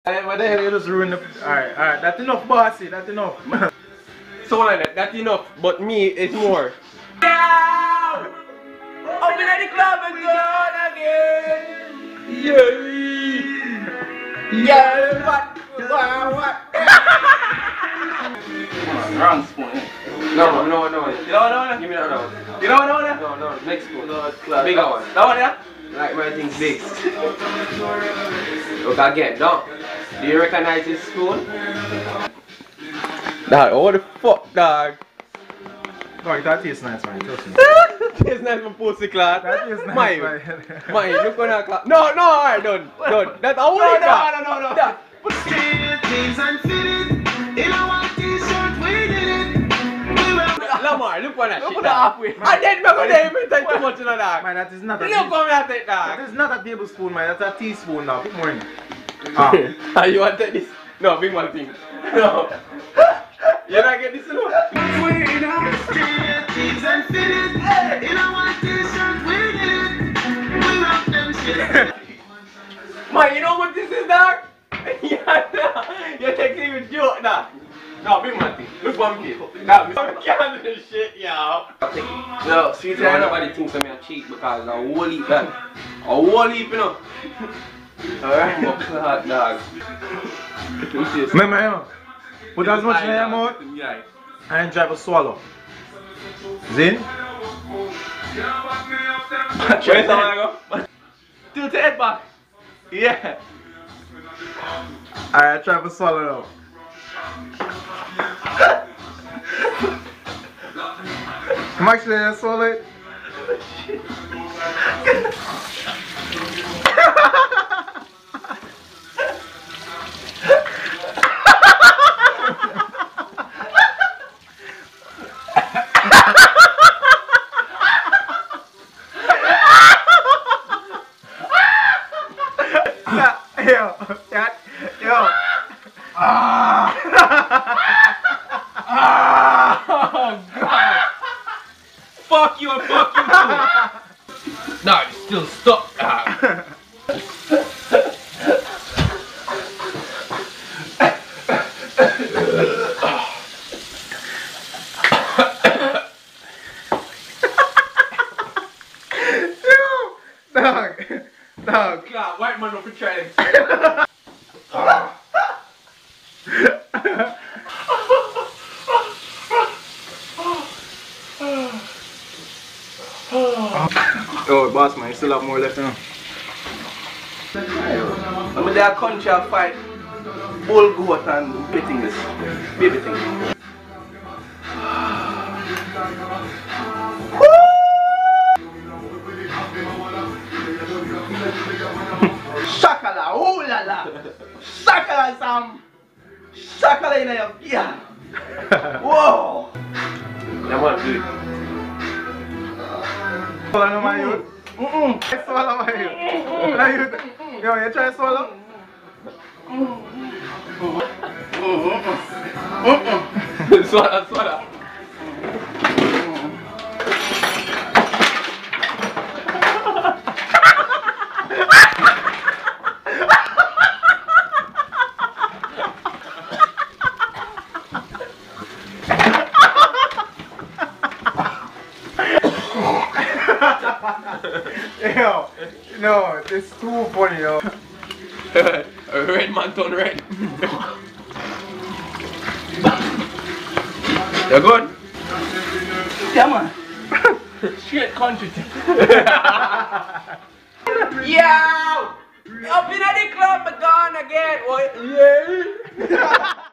But then you just ruin the. Alright, that's enough, bossy, that's enough. So like that, that's enough, but me, it's more. Yeah! Up in the club and go on again! Yeah! Yeah, what? Wrong spoon. No. You don't know? Give me that one. You don't know that? No, next spoon. No, it's class. Bigger one. That one, yeah? Like my thing big. Look again, no. Do you recognize this spoon? Dog, what the fuck, dog? Dog, that tastes nice, man. Trust me. Tastes nice for pussy class. That tastes nice, Mine, man. look on that class. No, alright, done. That's all we got. No. Lamar, look on that shit. Look at halfway. I didn't make a name and take too much in that. Man, that is not a Look on that thing, That dog. is not a tablespoon, man. That's a teaspoon now. Put more in. You want to take this? No, big man thing. No. You not get this in Man, you know what this is, dog? Yeah, you take it with joke, dog. No, big man thing. Look what me. That can't do this shit, yo. No, sweet time. Nobody thinks I'm a cheat because I won't eat that. I won't eat, you know. Alright, hot dog. Remember, you know, put as much in your mouth and try to swallow. Zin? Where's that go? Tilt the head back. Yeah. Alright, try to swallow now. I'm actually gonna swallow it. Yo. Oh god! Fuck you and fuck you too! No, you're still stuck. Dog. God, white man don't be trying. Oh, boss man, you still have more left, you know. I'm in their country I fight bull goat and baby things. Shakala, ooh la la! Shakala Sam! Shakala in your yeah! Whoa! That one good. Swallow my youth. Swallow my youth. Yo, you try to swallow? Swallow. Yo, no, it's too funny, yo. Red man turn red. You're good? Yeah man! Straight country thing. Yo! Up in the club, gone again. What? Yeah.